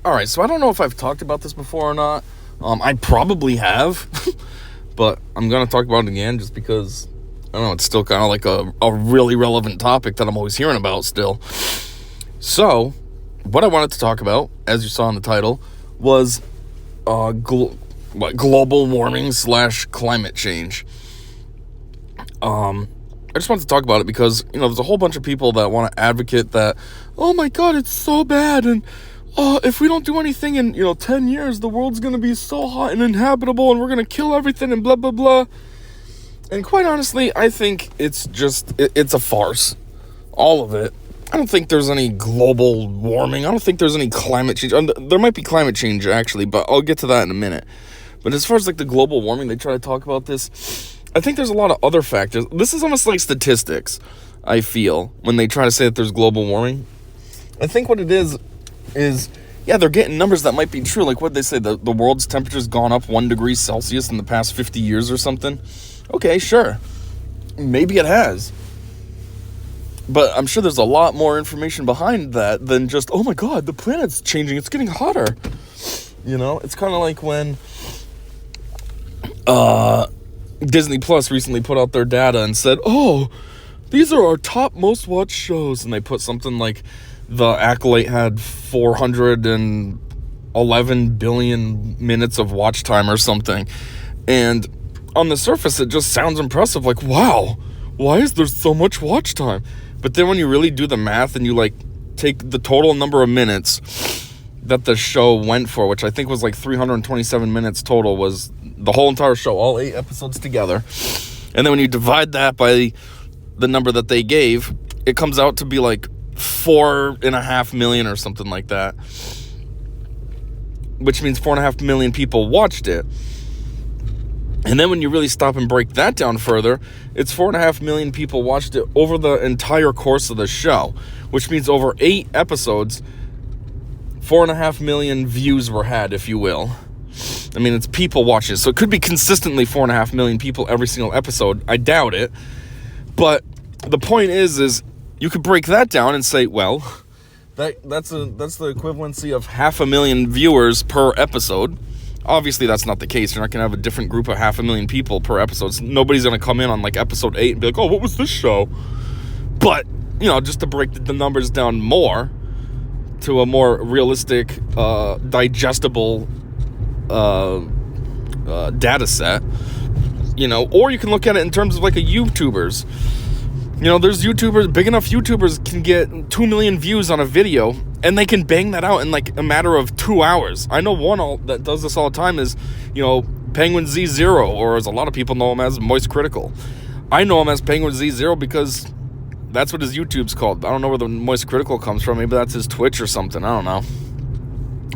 Alright, so I don't know if I've talked about this before or not. I probably have, but I'm going to talk about it again just because, I don't know, it's still kind of like a really relevant topic that I'm always hearing about still. So, what I wanted to talk about, as you saw in the title, was global warming / climate change. I just wanted to talk about it because, there's a whole bunch of people that want to advocate that, oh my god, it's so bad, and if we don't do anything in, 10 years, the world's going to be so hot and uninhabitable, and we're going to kill everything, and blah, blah, blah. And quite honestly, I think it's a farce. All of it. I don't think there's any global warming. I don't think there's any climate change. There might be climate change, actually, but I'll get to that in a minute. But as far as, the global warming, they try to talk about this, I think there's a lot of other factors. This is almost like statistics, I feel, when they try to say that there's global warming. I think what it is, yeah, they're getting numbers that might be true. Like, what did they say? The world's temperature's gone up 1 degree Celsius in the past 50 years or something? Okay, sure. Maybe it has. But I'm sure there's a lot more information behind that than just, oh my god, the planet's changing, it's getting hotter. It's kind of like when Disney Plus recently put out their data and said, oh, these are our top most watched shows. And they put something like The Acolyte had 411 billion minutes of watch time or something. And on the surface, it just sounds impressive. Like, wow, why is there so much watch time? But then when you really do the math and you, take the total number of minutes that the show went for, which I think was 327 minutes total, was the whole entire show, all 8 episodes together. And then when you divide that by the number that they gave, it comes out to be 4.5 million or something like that. Which means 4.5 million people watched it. And then when you really stop and break that down further, it's 4.5 million people watched it over the entire course of the show, which means over 8 episodes, 4.5 million views were had, if you will. I mean, it's people watching it, so it could be consistently 4.5 million people every single episode. I doubt it. But the point is you could break that down and say, well, that's the equivalency of 500,000 viewers per episode. Obviously, that's not the case. You're not going to have a different group of 500,000 people per episode. So nobody's going to come in on episode 8 and be like, oh, what was this show? But, just to break the numbers down more to a more realistic, digestible data set, or you can look at it in terms of a YouTubers. There's YouTubers, big enough YouTubers can get 2 million views on a video, and they can bang that out in a matter of 2 hours. I know one that does this all the time is, Penguin Z0, or as a lot of people know him as Moist Critical. I know him as Penguin Z0 because that's what his YouTube's called. I don't know where the Moist Critical comes from. Maybe that's his Twitch or something. I don't know.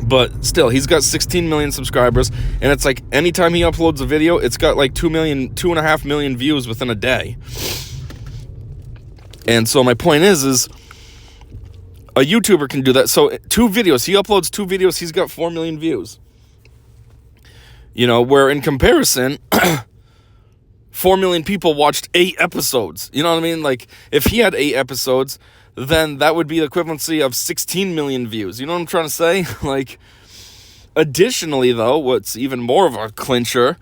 But still, he's got 16 million subscribers, and it's anytime he uploads a video, it's got 2.5 million views within a day. And so my point is a YouTuber can do that. So 2 videos, he uploads 2 videos, he's got 4 million views. Where in comparison, 4 million people watched 8 episodes. You know what I mean? If he had 8 episodes, then that would be the equivalency of 16 million views. You know what I'm trying to say? Additionally, though, what's even more of a clincher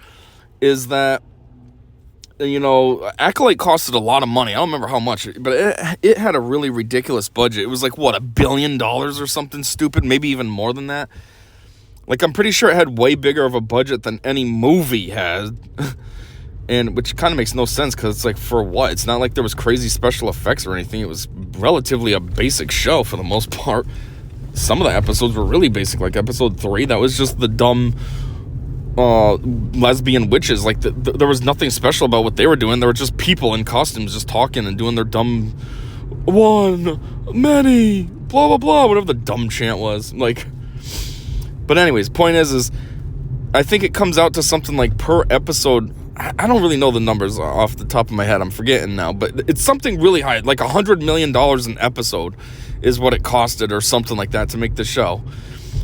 is that, Acolyte costed a lot of money. I don't remember how much, but it had a really ridiculous budget. It was $1 billion or something stupid, maybe even more than that. I'm pretty sure it had way bigger of a budget than any movie had. And which kind of makes no sense because it's for what? It's not like there was crazy special effects or anything. It was relatively a basic show for the most part. Some of the episodes were really basic, episode 3. That was just the dumb lesbian witches. There was nothing special about what they were doing. They were just people in costumes just talking and doing their dumb one, many, blah, blah, blah, whatever the dumb chant was. But anyways, point is I think it comes out to something per episode. I don't really know the numbers off the top of my head. I'm forgetting now, but it's something really high. $100 million an episode is what it costed or something like that to make the show.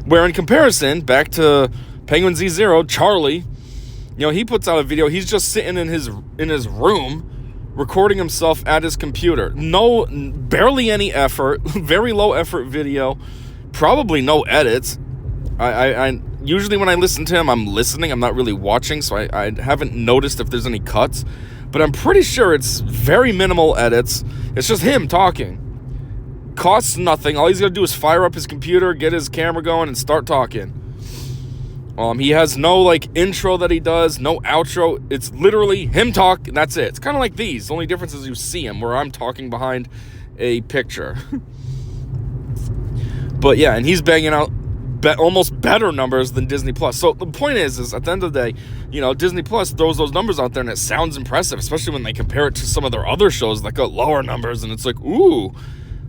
Where in comparison, back to Penguin Z0, Charlie, he puts out a video. He's just sitting in his room recording himself at his computer. Barely any effort, very low effort video, probably no edits. I usually when I listen to him, I'm listening. I'm not really watching, so I haven't noticed if there's any cuts. But I'm pretty sure it's very minimal edits. It's just him talking. Costs nothing. All he's got to do is fire up his computer, get his camera going, and start talking. He has no, like, intro that he does, no outro. It's literally him talk, and that's it. It's kind of like these. The only difference is you see him, where I'm talking behind a picture. But, yeah, and he's banging out almost better numbers than Disney Plus. So the point is at the end of the day, you know, Disney Plus throws those numbers out there and it sounds impressive, especially when they compare it to some of their other shows that got lower numbers, and it's like, ooh.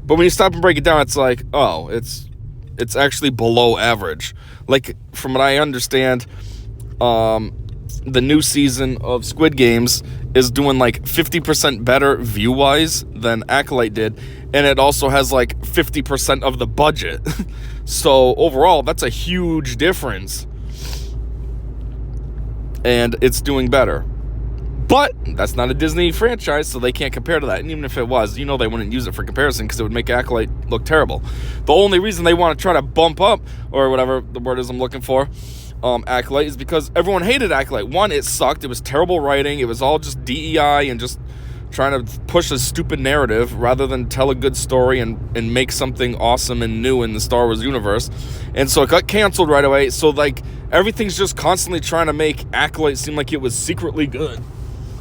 But when you stop and break it down, it's like, oh, it's actually below average. Like, from what I understand, the new season of Squid Games is doing like 50% better view-wise than Acolyte did, and it also has like 50% of the budget. So overall, that's a huge difference, and it's doing better. But that's not a Disney franchise, so they can't compare to that. And even if it was, you know, they wouldn't use it for comparison because it would make Acolyte look terrible. The only reason they want to try to bump up, or whatever the word is I'm looking for, Acolyte, is because everyone hated Acolyte. One, it sucked. It was terrible writing. It was all just DEI and just trying to push a stupid narrative rather than tell a good story and make something awesome and new in the Star Wars universe. And so it got canceled right away. So, like, everything's just constantly trying to make Acolyte seem like it was secretly good.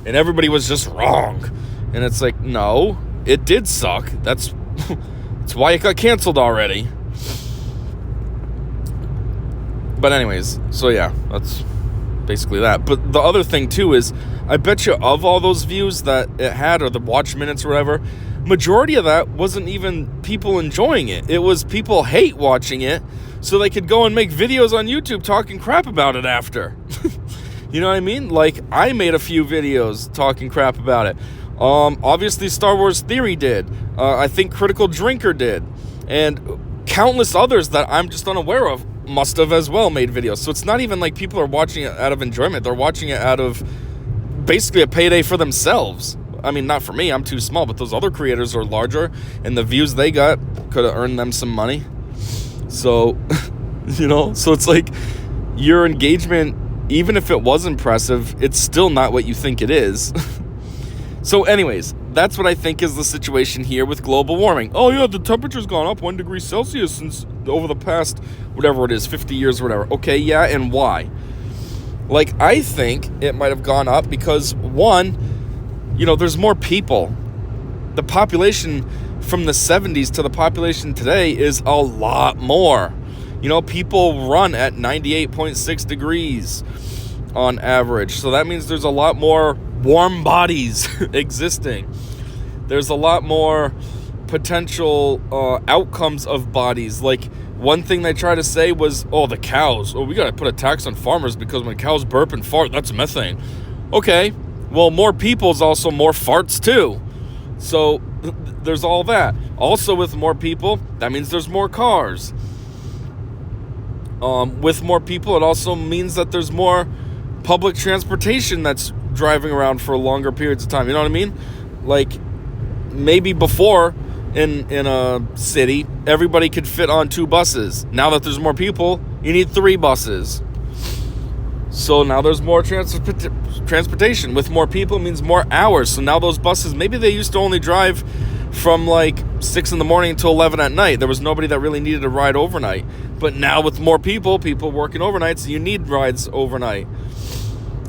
And everybody was just wrong. And it's like, no, it did suck. That's why it got canceled already. But anyways, so yeah, that's basically that. But the other thing too is, I bet you of all those views that it had, or the watch minutes or whatever, majority of that wasn't even people enjoying it. It was people hate watching it so they could go and make videos on YouTube talking crap about it after. You know what I mean? Like, I made a few videos talking crap about it. Obviously, Star Wars Theory did. I think Critical Drinker did. And countless others that I'm just unaware of must have as well made videos. So it's not even like people are watching it out of enjoyment. They're watching it out of basically a payday for themselves. I mean, not for me. I'm too small. But those other creators are larger. And the views they got could have earned them some money. So, you know, so it's like your engagement, even if it was impressive, it's still not what you think it is. So anyways, that's what I think is the situation here with global warming. Oh yeah, the temperature's gone up 1 degree Celsius since over the past, whatever it is, 50 years or whatever. Okay, yeah, and why? Like, I think it might have gone up because, one, you know, there's more people. The population from the 70s to the population today is a lot more. You know, people run at 98.6 degrees on average. So that means there's a lot more warm bodies existing. There's a lot more potential outcomes of bodies. Like, one thing they try to say was, oh, the cows. Oh, we got to put a tax on farmers because when cows burp and fart, that's methane. Okay, well, more people is also more farts too. So there's all that. Also, with more people, that means there's more cars. With more people, it also means that there's more public transportation that's driving around for longer periods of time. You know what I mean? Like, maybe before in a city, everybody could fit on 2 buses. Now that there's more people, you need 3 buses. So now there's more transportation. With more people means more hours. So now those buses, maybe they used to only drive from like 6 in the morning until 11 at night. There was nobody that really needed a ride overnight. But now with more people working overnight, so you need rides overnight.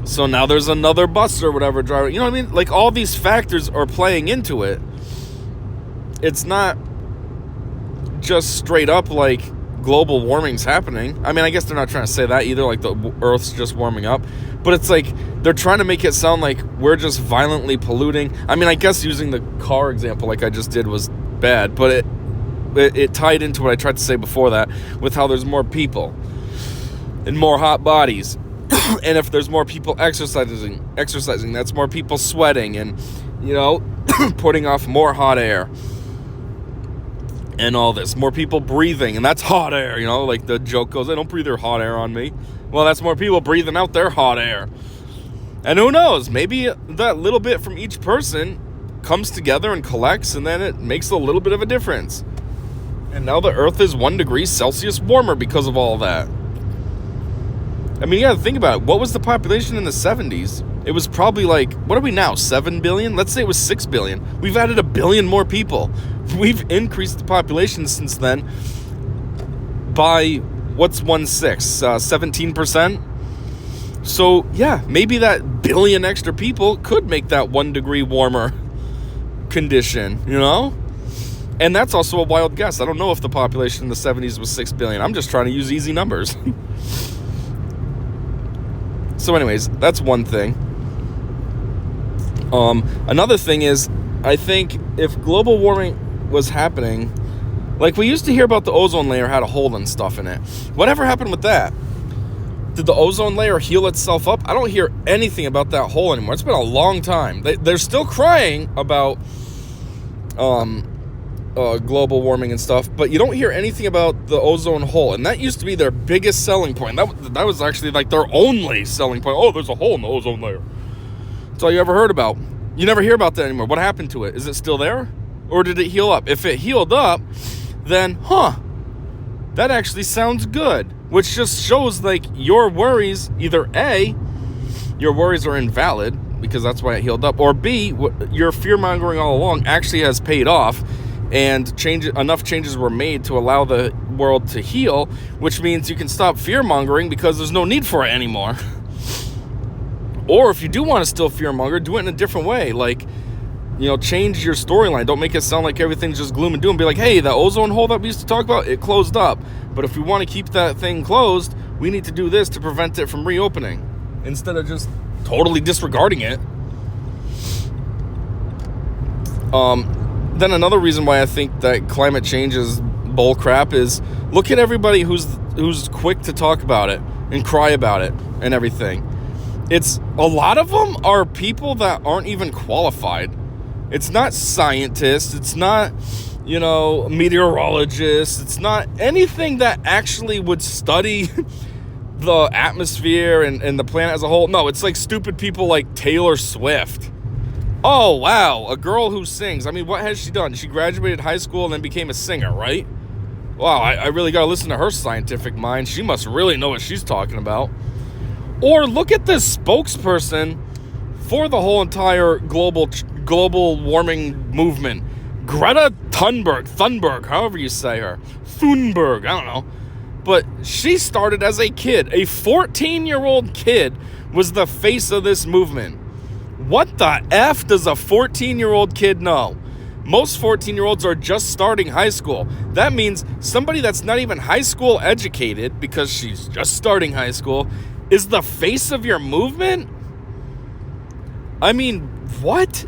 So now there's another bus or whatever driver. You know what I mean? Like, all these factors are playing into it. It's not just straight up like global warming's happening. I mean, I guess they're not trying to say that either, like the Earth's just warming up. But it's like they're trying to make it sound like we're just violently polluting. I mean, I guess using the car example like I just did was bad, but it tied into what I tried to say before that with how there's more people and more hot bodies. And if there's more people exercising, that's more people sweating and, you know, putting off more hot air. And all this. More people breathing, and that's hot air, you know, like the joke goes, they don't breathe their hot air on me. Well, that's more people breathing out their hot air. And who knows, maybe that little bit from each person comes together and collects, and then it makes a little bit of a difference. And now the Earth is 1 degree Celsius warmer because of all that. I mean, you gotta think about it. What was the population in the 70s? It was probably like, what are we now, 7 billion? Let's say it was 6 billion. We've added 1 billion more people. We've increased the population since then by, what's 1/6? 17%? So, yeah, maybe that billion extra people could make that 1 degree warmer condition, you know? And that's also a wild guess. I don't know if the population in the 70s was 6 billion. I'm just trying to use easy numbers. So anyways, that's one thing. Another thing is, I think if global warming was happening, like we used to hear about the ozone layer had a hole and stuff in it. Whatever happened with that? Did the ozone layer heal itself up? I don't hear anything about that hole anymore. It's been a long time. They're still crying about global warming and stuff, but you don't hear anything about the ozone hole, and that used to be their biggest selling point. That was actually like their only selling point. Oh, there's a hole in the ozone layer. That's all you ever heard about. You never hear about that anymore. What happened to it? Is it still there, or did it heal up? If it healed up, then that actually sounds good, which just shows like your worries, either A, your worries are invalid because that's why it healed up, or B, your fear-mongering all along actually has paid off, and enough changes were made to allow the world to heal, which means you can stop fear-mongering because there's no need for it anymore. Or if you do want to still fear-monger, do it in a different way. Like, you know, change your storyline. Don't make it sound like everything's just gloom and doom. Be like, hey, the ozone hole that we used to talk about, it closed up. But if we want to keep that thing closed, we need to do this to prevent it from reopening, instead of just totally disregarding it. Then another reason why I think that climate change is bullcrap is look at everybody who's quick to talk about it and cry about it and everything. It's a lot of them are people that aren't even qualified. It's not scientists. It's not, you know, meteorologists. It's not anything that actually would study the atmosphere and the planet as a whole. No, it's like stupid people like Taylor Swift. Oh, wow, a girl who sings. I mean, what has she done? She graduated high school and then became a singer, right? Wow, I really got to listen to her scientific mind. She must really know what she's talking about. Or look at this spokesperson for the whole entire global warming movement. Greta Thunberg, however you say her. Thunberg, I don't know. But she started as a kid. A 14-year-old kid was the face of this movement. What the F does a 14-year-old kid know? Most 14-year-olds are just starting high school. That means somebody that's not even high school educated, because she's just starting high school, is the face of your movement? I mean, what?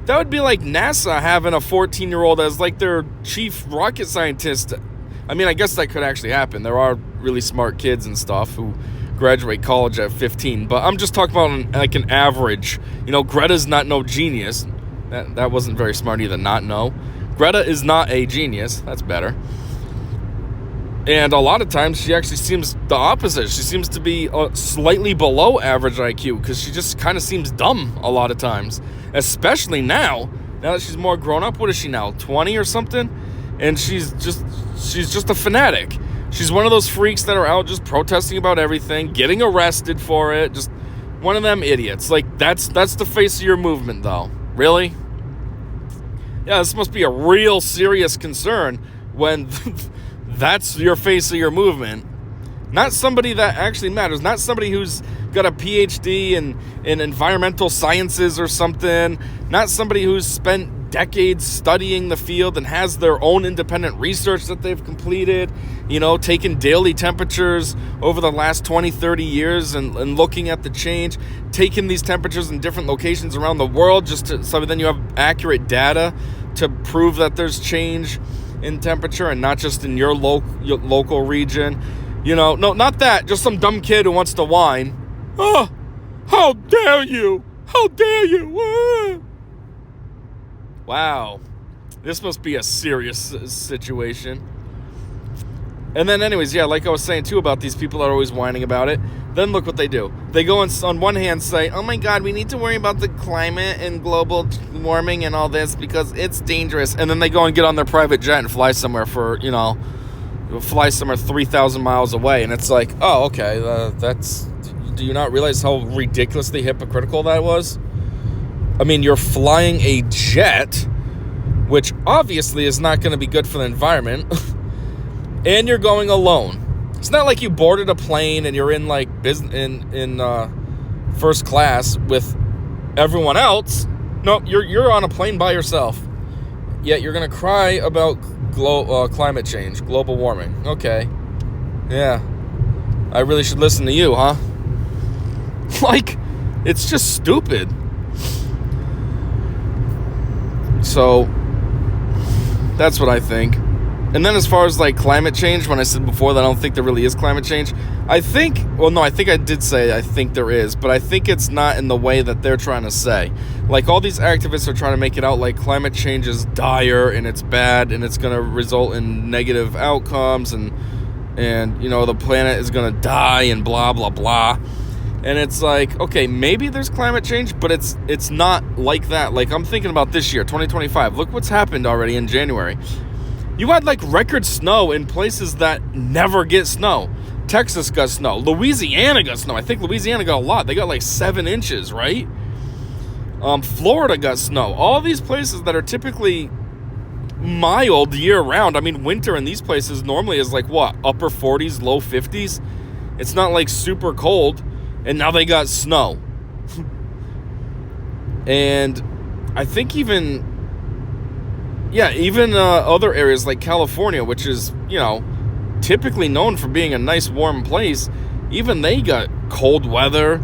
That would be like NASA having a 14-year-old as like their chief rocket scientist. I mean, I guess that could actually happen. There are really smart kids and stuff who graduate college at 15, but I'm just talking about an average. You know, Greta's not no genius. That wasn't very smart either, not no. Greta is not a genius. That's better. And a lot of times she actually seems the opposite. She seems to be slightly below average IQ because she just kind of seems dumb a lot of times, especially now that she's more grown up. What is she now, 20 or something? And she's just a fanatic. She's one of those freaks that are out just protesting about everything, getting arrested for it. Just one of them idiots. Like, that's the face of your movement, though. Really? Yeah, this must be a real serious concern when that's your face of your movement. Not somebody that actually matters. Not somebody who's got a PhD in environmental sciences or something. Not somebody who's spent decades studying the field and has their own independent research that they've completed, you know, taking daily temperatures over the last 20, 30 years and looking at the change, taking these temperatures in different locations around the world so then you have accurate data to prove that there's change in temperature and not just in your local region. You know, no, not that, just some dumb kid who wants to whine. Oh, how dare you? How dare you? Ah. Wow, this must be a serious situation. And then anyways, yeah, like I was saying too about these people that are always whining about it. Then look what they do. They go and on one hand say, oh my God, we need to worry about the climate and global warming and all this because it's dangerous. And then they go and get on their private jet and fly somewhere for, fly somewhere 3,000 miles away. And it's like, oh, okay, do you not realize how ridiculously hypocritical that was? I mean, you're flying a jet, which obviously is not going to be good for the environment. And you're going alone. It's not like you boarded a plane and you're in like business in first class with everyone else. No, you're on a plane by yourself. Yet you're gonna cry about climate change, global warming. Okay, yeah, I really should listen to you, huh? Like, it's just stupid. So that's what I think. And then as far as like climate change, when I said before that I don't think there really is climate change, I think I did say I think there is, but I think it's not in the way that they're trying to say. Like all these activists are trying to make it out like climate change is dire and it's bad and it's going to result in negative outcomes and the planet is going to die and blah, blah, blah. And it's like, okay, maybe there's climate change, but it's not like that. Like I'm thinking about this year, 2025. Look what's happened already in January. You had like record snow in places that never get snow. Texas got snow. Louisiana got snow. I think Louisiana got a lot. They got like 7 inches, right? Florida got snow. All these places that are typically mild year-round. I mean, winter in these places normally is like what? Upper 40s, low 50s? It's not like super cold. And now they got snow. And I think even other areas like California, which is, typically known for being a nice warm place, even they got cold weather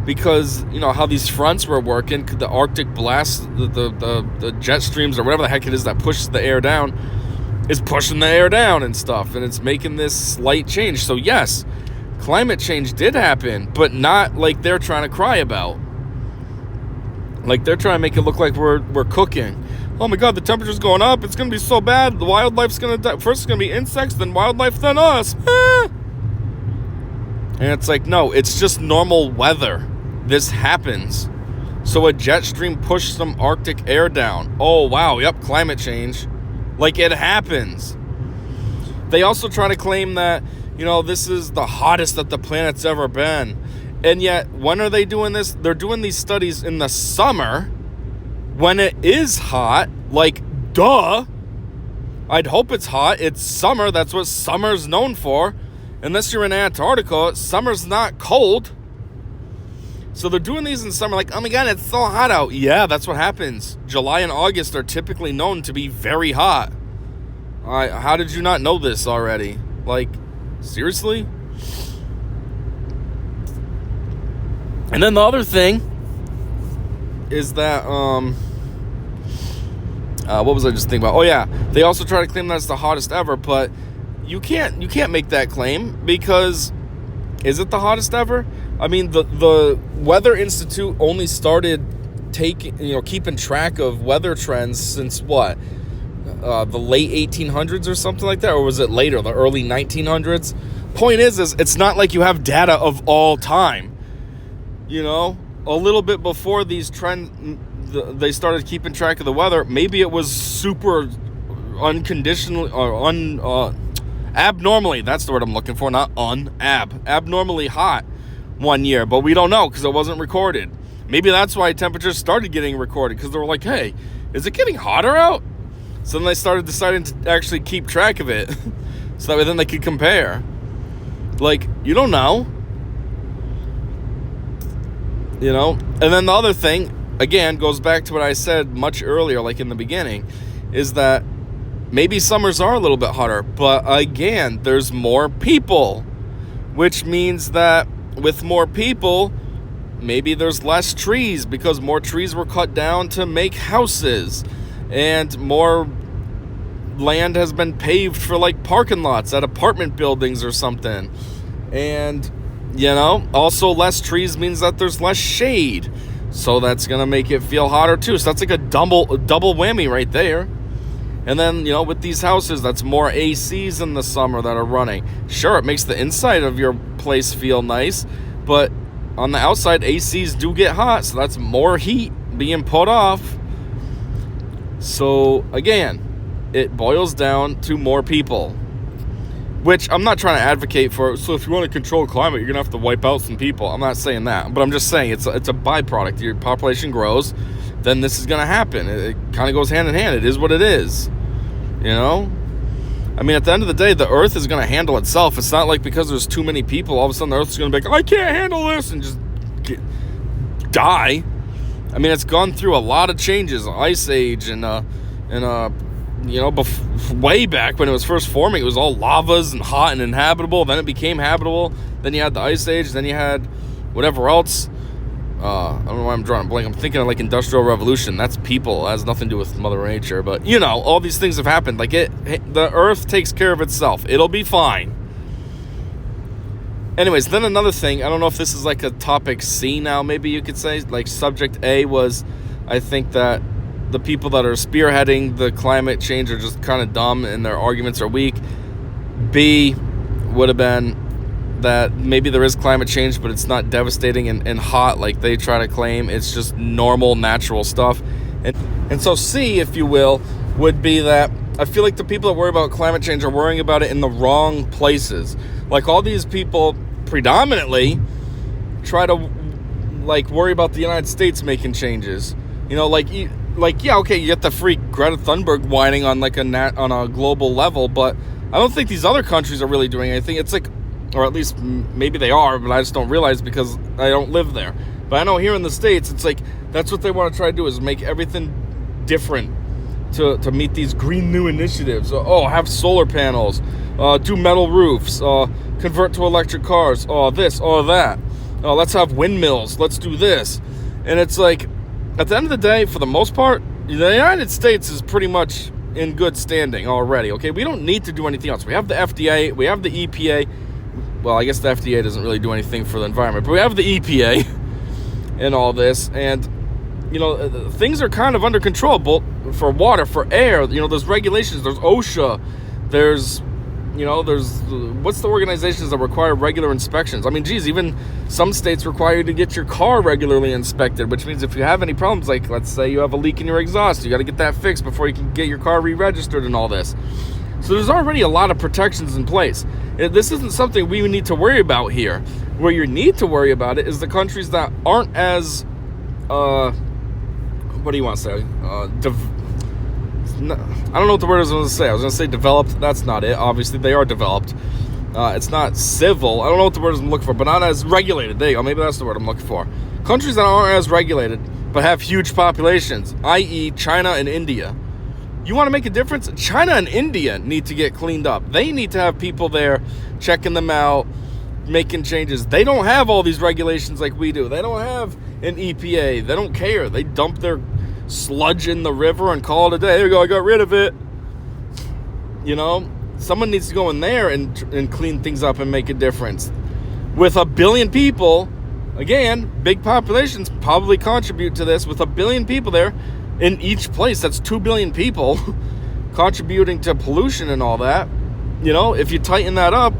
because, how these fronts were working, the Arctic blast, the jet streams or whatever the heck it is that pushes the air down, is pushing the air down and stuff, and it's making this slight change. So yes, climate change did happen, but not like they're trying to cry about. Like they're trying to make it look like we're cooking. Oh my God, the temperature's going up. It's going to be so bad. The wildlife's going to die. First it's going to be insects, then wildlife, then us. And it's like, no, it's just normal weather. This happens. So a jet stream pushed some Arctic air down. Oh, wow. Yep, climate change. Like it happens. They also try to claim that, this is the hottest that the planet's ever been. And yet, when are they doing this? They're doing these studies in the summer when it is hot. Like, duh. I'd hope it's hot. It's summer. That's what summer's known for. Unless you're in Antarctica, summer's not cold. So they're doing these in summer like, oh my God, it's so hot out. Yeah, that's what happens. July and August are typically known to be very hot. How did you not know this already? Like, seriously? And then the other thing is that, what was I just thinking about? Oh yeah, they also try to claim that it's the hottest ever, but you can't make that claim because is it the hottest ever? I mean, the Weather Institute only started keeping track of weather trends since what? The late 1800s or something like that, or was it later, the early 1900s? Point is it's not like you have data of all time. A little bit before these trends, they started keeping track of the weather. Maybe it was super unconditionally or abnormally. That's the word I'm looking for, not abnormally hot one year, but we don't know because it wasn't recorded. Maybe that's why temperatures started getting recorded because they were like, hey, is it getting hotter out? So then they started deciding to actually keep track of it so that way then they could compare. Like, you don't know. And then the other thing, again, goes back to what I said much earlier, like in the beginning, is that maybe summers are a little bit hotter, but again, there's more people, which means that with more people, maybe there's less trees because more trees were cut down to make houses, and more land has been paved for like parking lots at apartment buildings or something. And also less trees means that there's less shade. So that's going to make it feel hotter too. So that's like a double whammy right there. And then, with these houses, that's more ACs in the summer that are running. Sure, it makes the inside of your place feel nice, but on the outside, ACs do get hot, so that's more heat being put off. So, again, it boils down to more people, which I'm not trying to advocate for. So if you want to control climate, you're going to have to wipe out some people. I'm not saying that, but I'm just saying it's a byproduct. Your population grows, then this is going to happen. It kind of goes hand in hand. It is what it is. I mean, at the end of the day, the earth is going to handle itself. It's not like because there's too many people, all of a sudden the earth is going to be like, I can't handle this, and just die. I mean, it's gone through a lot of changes. Ice age and way back when it was first forming, it was all lavas and hot and inhabitable. Then it became habitable. Then you had the ice age. Then you had whatever else. I don't know why I'm drawing a blank. I'm thinking of like Industrial Revolution. That's people. It has nothing to do with Mother Nature. But, all these things have happened. Like the earth takes care of itself. It'll be fine. Anyways, then another thing. I don't know if this is like a topic C now, maybe you could say. Like subject A was, I think that the people that are spearheading the climate change are just kind of dumb and their arguments are weak. B would have been that maybe there is climate change, but it's not devastating and hot like they try to claim. It's just normal, natural stuff. And so C, if you will, would be that I feel like the people that worry about climate change are worrying about it in the wrong places. Like all these people predominantly try to worry about the United States making changes. Yeah, okay, you get the free Greta Thunberg whining on on a global level, but I don't think these other countries are really doing anything. It's like, or at least maybe they are, but I just don't realize because I don't live there. But I know here in the States, it's like that's what they want to try to do is make everything different to meet these green new initiatives. Have solar panels, do metal roofs, convert to electric cars, this, that. Let's have windmills, let's do this. And it's like, at the end of the day, for the most part, the United States is pretty much in good standing already, okay? We don't need to do anything else. We have the FDA, we have the EPA. Well, I guess the FDA doesn't really do anything for the environment, but we have the EPA and all this, and, things are kind of under control, both for water, for air. There's regulations, there's OSHA, there's what's the organizations that require regular inspections? I mean, geez, even some states require you to get your car regularly inspected, which means if you have any problems, like let's say you have a leak in your exhaust, you got to get that fixed before you can get your car re-registered and all this. So there's already a lot of protections in place. This isn't something we need to worry about here. Where you need to worry about it is the countries that aren't as, what do you want to say? I don't know what the word I was going to say. I was going to say developed. That's not it. Obviously, they are developed. It's not civil. I don't know what the word I'm looking for, but not as regulated. There you go. Maybe that's the word I'm looking for. Countries that aren't as regulated, but have huge populations, i.e. China and India. You want to make a difference? China and India need to get cleaned up. They need to have people there checking them out, making changes. They don't have all these regulations like we do. They don't have an EPA. They don't care. They dump their sludge in the river and call it a day. There you go, I got rid of it. Someone needs to go in there and clean things up and make a difference. With 1 billion people, again, big populations probably contribute to this. With 1 billion people there in each place, that's 2 billion people contributing to pollution and all that. If you tighten that up,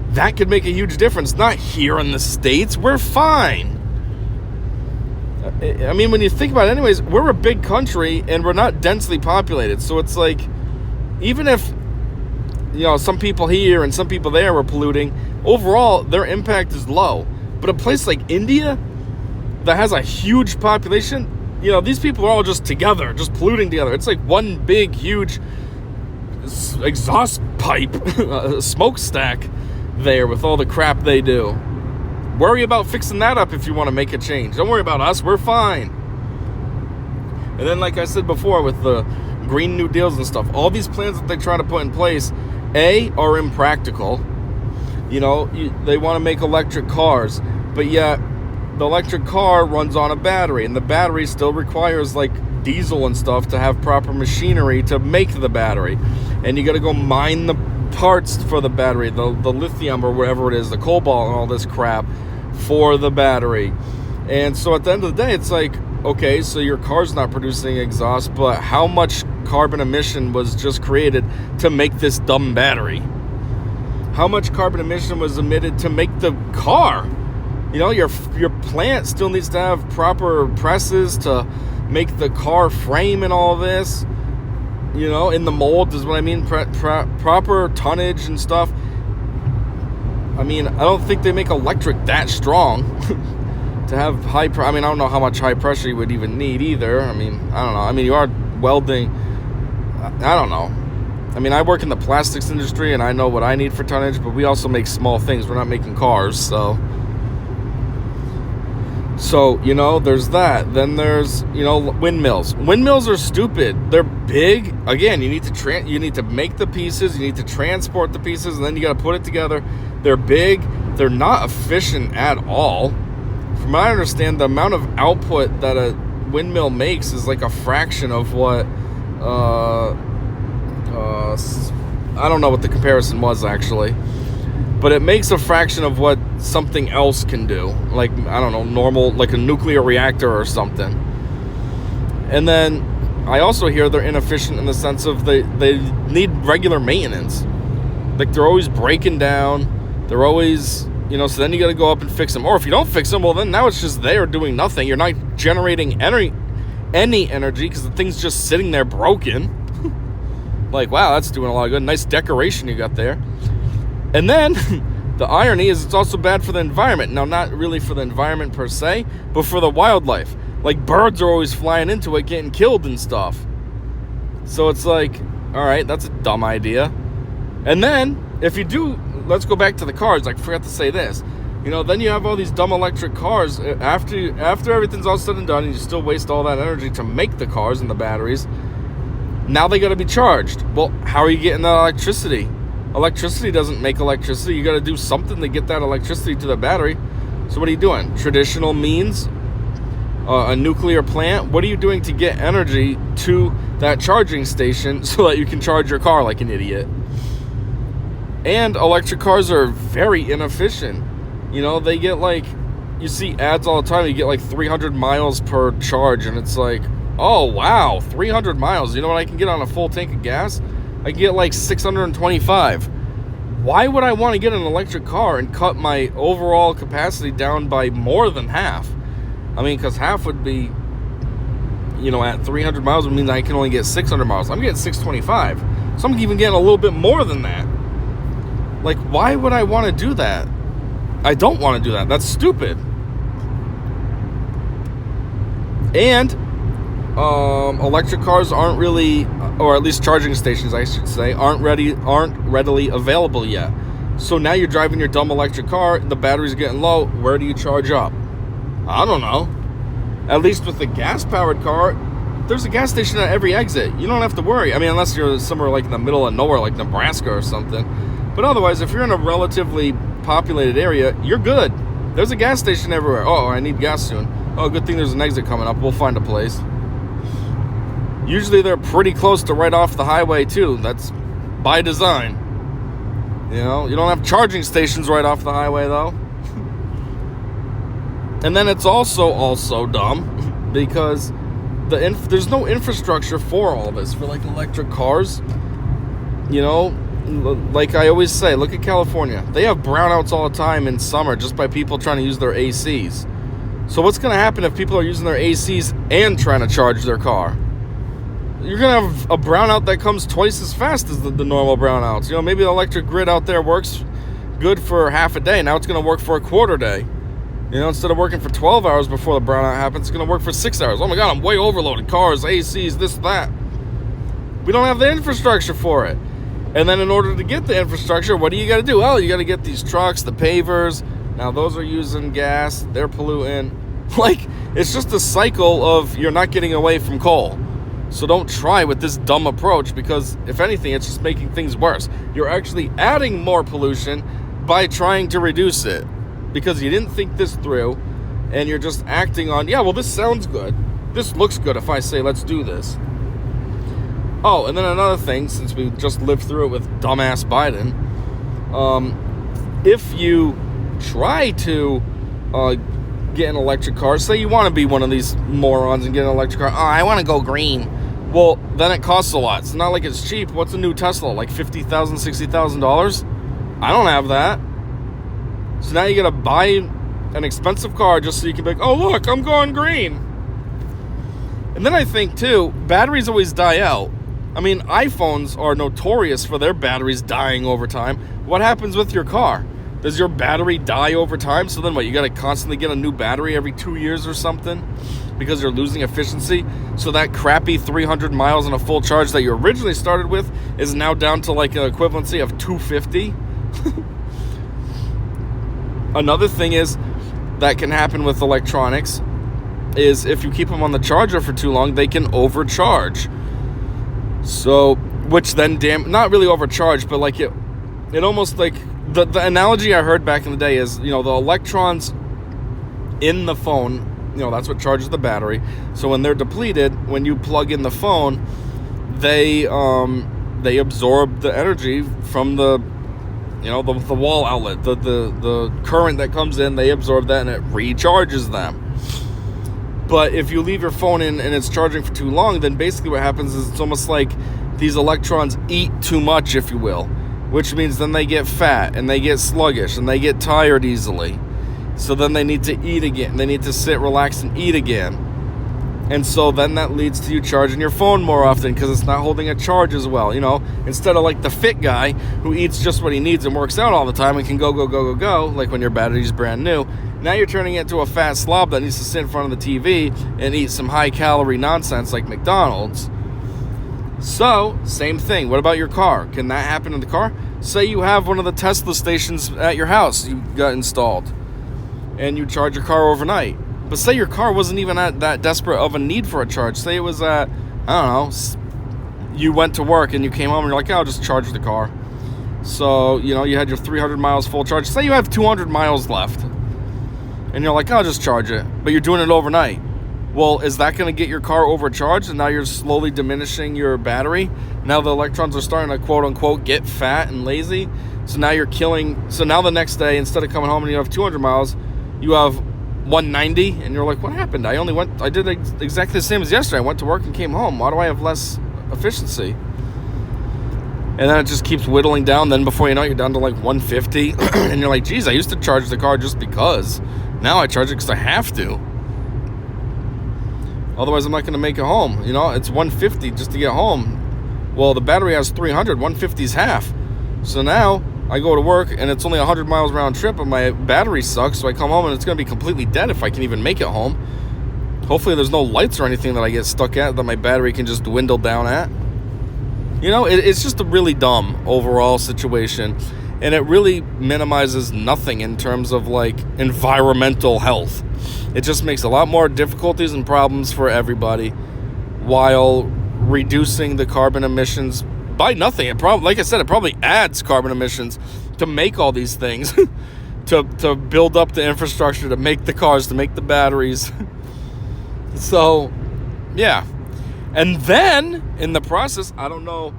that could make a huge difference. Not here in the States. We're fine. I mean, when you think about it anyways, we're a big country and we're not densely populated. So it's like, even if, some people here and some people there were polluting, overall, their impact is low. But a place like India that has a huge population, these people are all just together, just polluting together. It's like one big, huge exhaust pipe, smokestack there with all the crap they do. Worry about fixing that up if you want to make a change. Don't worry about us. We're fine. And then, like I said before, with the Green New Deals and stuff, all these plans that they try to put in place, A, are impractical. They want to make electric cars, but yet the electric car runs on a battery, and the battery still requires, diesel and stuff to have proper machinery to make the battery. And you got to go mine the parts for the battery, the lithium or whatever it is, the cobalt and all this crap for the battery. And so at the end of the day, it's like, okay, so your car's not producing exhaust, but how much carbon emission was just created to make this dumb battery? How much carbon emission was emitted to make the car? You know, your plant still needs to have proper presses to make the car frame and all this. You know, in the mold is what I mean. Proper tonnage and stuff. I mean, I don't think they make electric that strong to have I mean, I don't know how much high pressure you would even need either. I mean, I don't know. I mean, you are welding. I don't know. I mean, I work in the plastics industry and I know what I need for tonnage, but we also make small things. We're not making cars, so you know, there's that. Then there's, you know, windmills. Windmills are stupid. They're big. Again, you need to make the pieces, you need to transport the pieces, and then you got to put it together. They're big. They're not efficient at all. From what I understand, the amount of output that a windmill makes is like a fraction of what I don't know what the comparison was actually, but it makes a fraction of what something else can do, like, I don't know, normal, like a nuclear reactor or something. And then I also hear they're inefficient in the sense of they need regular maintenance. Like, they're always breaking down, they're always, you know, so then you got to go up and fix them. Or if you don't fix them, well, then now it's just there doing nothing. You're not generating any energy because the thing's just sitting there broken. Like, wow, that's doing a lot of good. Nice decoration you got there. And then the irony is it's also bad for the environment. Now, not really for the environment per se, but for the wildlife. Like, birds are always flying into it, getting killed and stuff. So it's like, all right, that's a dumb idea. And then, if you do, let's go back to the cars. I forgot to say this. You know, then you have all these dumb electric cars. After everything's all said and done, and you still waste all that energy to make the cars and the batteries, now they got to be charged. Well, how are you getting that electricity? Electricity doesn't make electricity. You got to do something to get that electricity to the battery. So what are you doing? Traditional means? A nuclear plant? What are you doing to get energy to that charging station so that you can charge your car like an idiot? And electric cars are very inefficient. You know, they get like, you see ads all the time, you get like 300 miles per charge, and it's like, oh wow, 300 miles. You know what I can get on a full tank of gas? I can get like 625. Why would I want to get an electric car and cut my overall capacity down by more than half? I mean, because half would be, you know, at 300 miles would mean I can only get 600 miles. I'm getting 625. So I'm even getting a little bit more than that. Like, why would I want to do that? I don't want to do that. That's stupid. And electric cars aren't really, or at least charging stations, I should say, aren't readily available yet. So now you're driving your dumb electric car, the battery's getting low. Where do you charge up? I don't know. At least with the gas-powered car, there's a gas station at every exit. You don't have to worry. I mean, unless you're somewhere like in the middle of nowhere, like Nebraska or something. But otherwise, if you're in a relatively populated area, you're good. There's a gas station everywhere. Oh, I need gas soon. Oh, good thing there's an exit coming up. We'll find a place. Usually they're pretty close to right off the highway, too. That's by design. You know, you don't have charging stations right off the highway, though. And then it's also dumb because there's no infrastructure for all this, for like electric cars. You know, like I always say, look at California. They have brownouts all the time in summer just by people trying to use their ACs. So what's going to happen if people are using their ACs and trying to charge their car? You're going to have a brownout that comes twice as fast as the normal brownouts. You know, maybe the electric grid out there works good for half a day. Now it's going to work for a quarter day. You know, instead of working for 12 hours before the brownout happens, it's going to work for 6 hours. Oh my God, I'm way overloaded. Cars, ACs, this, that. We don't have the infrastructure for it. And then in order to get the infrastructure, what do you got to do? Well, you got to get these trucks, the pavers. Now those are using gas. They're polluting. Like, it's just a cycle of you're not getting away from coal. So don't try with this dumb approach because, if anything, it's just making things worse. You're actually adding more pollution by trying to reduce it because you didn't think this through and you're just acting on, yeah, well, this sounds good. This looks good if I say, let's do this. Oh, and then another thing, since we just lived through it with dumbass Biden, if you try to get an electric car. Say you want to be one of these morons and get an electric car. Oh, I want to go green. Well, then it costs a lot. It's not like it's cheap. What's a new Tesla? Like $50,000, $60,000? I don't have that. So now you got to buy an expensive car just so you can be like, oh, look, I'm going green. And then I think, too, batteries always die out. I mean, iPhones are notorious for their batteries dying over time. What happens with your car? Does your battery die over time? So then what, you got to constantly get a new battery every 2 years or something because you're losing efficiency? So that crappy 300 miles on a full charge that you originally started with is now down to like an equivalency of 250? Another thing is that can happen with electronics is if you keep them on the charger for too long, they can overcharge. So, which then not really overcharge, but like it almost like the analogy I heard back in the day is, the electrons in the phone, that's what charges the battery. So when they're depleted, when you plug in the phone, they absorb the energy from the wall outlet, the current that comes in, they absorb that and it recharges them. But if you leave your phone in and it's charging for too long, then basically what happens is it's almost like these electrons eat too much, if you will, which means then they get fat and they get sluggish and they get tired easily. So then they need to eat again. They need to sit, relax, and eat again. And so then that leads to you charging your phone more often because it's not holding a charge as well. Instead of like the fit guy who eats just what he needs and works out all the time and can go, like when your battery's brand new. Now you're turning it into a fat slob that needs to sit in front of the TV and eat some high-calorie nonsense like McDonald's. So, same thing. What about your car? Can that happen in the car? Say you have one of the Tesla stations at your house you got installed, and you charge your car overnight. But say your car wasn't even at that desperate of a need for a charge. Say it was at, you went to work and you came home and you're like, I'll just charge the car. So, you had your 300 miles full charge. Say you have 200 miles left. And you're like, I'll just charge it. But you're doing it overnight. Well, is that going to get your car overcharged? And now you're slowly diminishing your battery. Now the electrons are starting to, quote unquote, get fat and lazy. So now you're killing. So now the next day, instead of coming home and you have 200 miles, you have 190. And you're like, what happened? I did exactly the same as yesterday. I went to work and came home. Why do I have less efficiency? And then it just keeps whittling down. Then before you know it, you're down to like 150. And you're like, geez, I used to charge the car just because. Now I charge it because I have to. Otherwise, I'm not going to make it home. It's 150 just to get home. Well, the battery has 300. 150 is half. So now I go to work and it's only 100 miles round trip, and my battery sucks. So I come home and it's going to be completely dead if I can even make it home. Hopefully, there's no lights or anything that I get stuck at that my battery can just dwindle down at. It's just a really dumb overall situation. And it really minimizes nothing in terms of like environmental health. It just makes a lot more difficulties and problems for everybody while reducing the carbon emissions by nothing. Like I said, it probably adds carbon emissions to make all these things, to build up the infrastructure, to make the cars, to make the batteries. So, yeah. And then in the process, I don't know.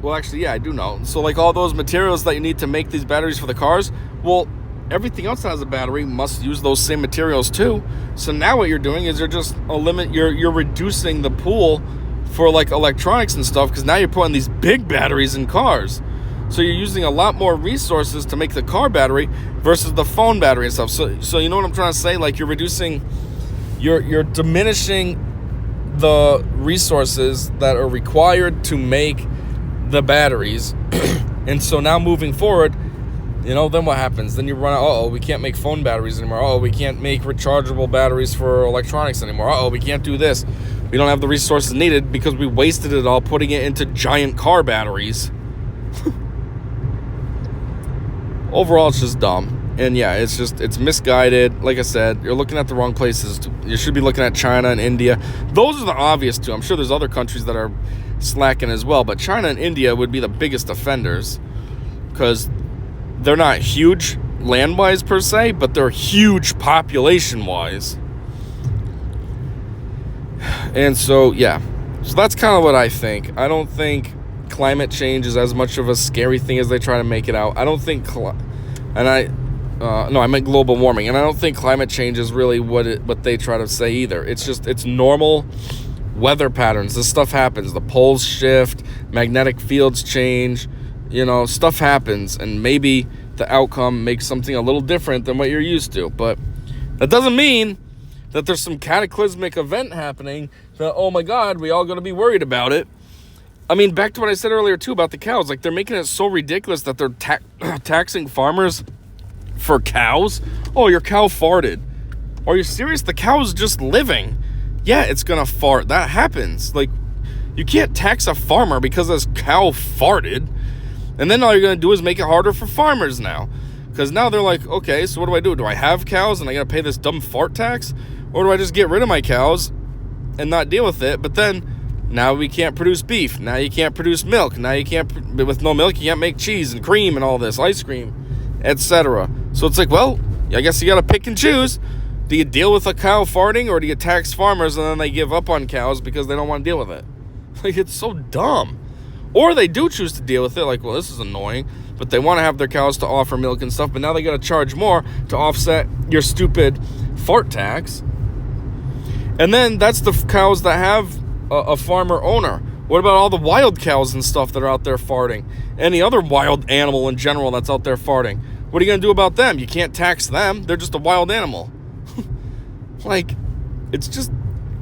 Well, actually, yeah, I do know. So, like all those materials that you need to make these batteries for the cars, well, everything else that has a battery must use those same materials too. So now what you're doing is you're reducing the pool for like electronics and stuff, because now you're putting these big batteries in cars. So you're using a lot more resources to make the car battery versus the phone battery and stuff. So you know what I'm trying to say? Like you're diminishing the resources that are required to make the batteries. And so now moving forward, then what happens? Then you run out, we can't make phone batteries anymore. We can't make rechargeable batteries for electronics anymore. We can't do this. We don't have the resources needed because we wasted it all putting it into giant car batteries. Overall, it's just dumb. And yeah, it's misguided. Like I said, you're looking at the wrong places. You should be looking at China and India. Those are the obvious two. I'm sure there's other countries that are slacking as well, but China and India would be the biggest offenders because they're not huge land-wise per se, but they're huge population-wise. And so, yeah. So that's kind of what I think. I don't think climate change is as much of a scary thing as they try to make it out. I don't think... No, I meant global warming, and I don't think climate change is really what they try to say either. It's normal weather patterns. This stuff happens. The poles shift, magnetic fields change, stuff happens, and maybe the outcome makes something a little different than what you're used to. But that doesn't mean that there's some cataclysmic event happening that, oh my God, we all got to be worried about it. I mean, back to what I said earlier too about the cows. Like, they're making it so ridiculous that they're taxing farmers for cows. Oh, your cow farted. Are you serious? The cow's just living. Yeah, it's gonna fart. That happens. Like, you can't tax a farmer because this cow farted. And then all you're gonna do is make it harder for farmers now. Because now they're like, okay, so what do? Do I have cows and I gotta pay this dumb fart tax? Or do I just get rid of my cows and not deal with it? But then now we can't produce beef. Now you can't produce milk. Now you can't, with no milk, you can't make cheese and cream and all this, ice cream, etc. So it's like, well, I guess you gotta pick and choose. Do you deal with a cow farting, or do you tax farmers and then they give up on cows because they don't want to deal with it? Like, it's so dumb. Or they do choose to deal with it, like, well, this is annoying, but they want to have their cows to offer milk and stuff, but now they got to charge more to offset your stupid fart tax. And then that's the cows that have a farmer owner. What about all the wild cows and stuff that are out there farting? Any other wild animal in general that's out there farting? What are you going to do about them? You can't tax them. They're just a wild animal. Like, it's just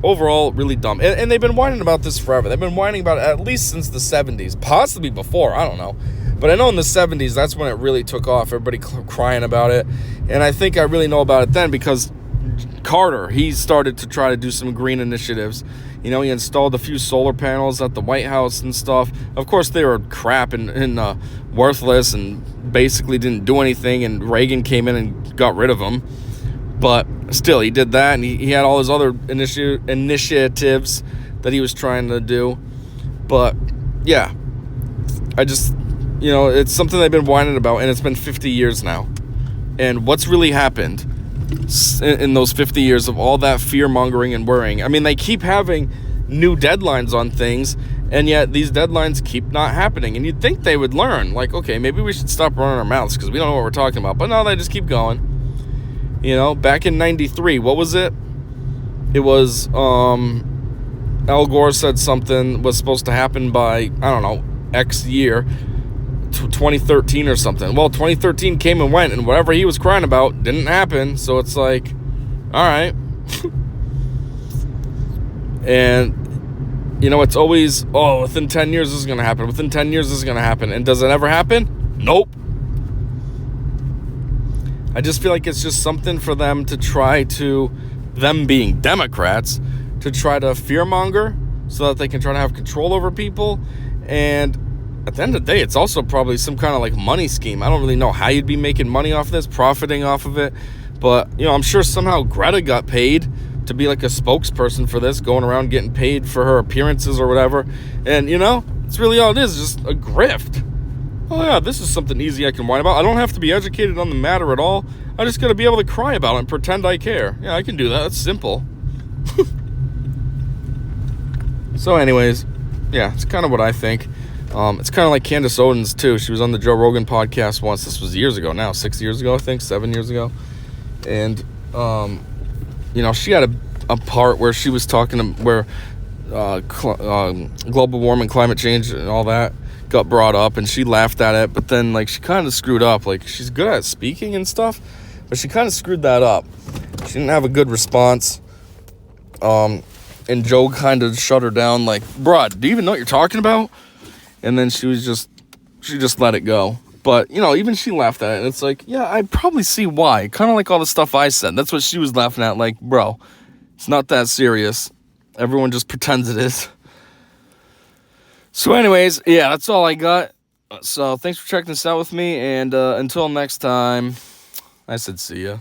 overall really dumb. And they've been whining about this forever. They've been whining about it at least since the 70s. Possibly before, I don't know. But I know in the 70s, that's when it really took off. Everybody crying about it. And I think I really know about it then because Carter, he started to try to do some green initiatives. He installed a few solar panels at the White House and stuff. Of course, they were crap and worthless and basically didn't do anything. And Reagan came in and got rid of them. But still, he did that, and he had all his other initiatives that he was trying to do. But, yeah, I just, it's something they've been whining about, and it's been 50 years now. And what's really happened in those 50 years of all that fear-mongering and worrying? I mean, they keep having new deadlines on things, and yet these deadlines keep not happening. And you'd think they would learn, like, okay, maybe we should stop running our mouths because we don't know what we're talking about. But no, they just keep going. Back in 93, what was it? It was, Al Gore said something was supposed to happen by, I don't know, X year, 2013 or something. Well, 2013 came and went, and whatever he was crying about didn't happen, so it's like, all right. And, it's always, within 10 years this is going to happen, within 10 years this is going to happen, and does it ever happen? Nope. I just feel like it's just something for them to try to, them being Democrats, to try to fearmonger so that they can try to have control over people. And at the end of the day, it's also probably some kind of like money scheme. I don't really know how you'd be making money off this, profiting off of it. But, I'm sure somehow Greta got paid to be like a spokesperson for this, going around getting paid for her appearances or whatever. And, it's really all it is, just a grift. Oh yeah, this is something easy I can whine about. I don't have to be educated on the matter at all. I just gotta be able to cry about it and pretend I care. Yeah, I can do that. That's simple. So anyways, yeah, it's kind of what I think. It's kind of like Candace Owens too. She was on the Joe Rogan podcast once. This was years ago now, 6 years ago, I think, 7 years ago. And, she had a part where she was talking where global warming, climate change and all that got brought up, and she laughed at it, but then she kind of screwed up. She's good at speaking and stuff, but she kind of screwed that up. She didn't have a good response, and Joe kind of shut her down, bruh, do you even know what you're talking about? And then she just let it go. But even she laughed at it, and it's yeah, I probably see why. Kind of like all the stuff I said. That's what she was laughing at. Bro, it's not that serious. Everyone just pretends it is. So anyways, yeah, that's all I got. So thanks for checking this out with me, and until next time, I said see ya.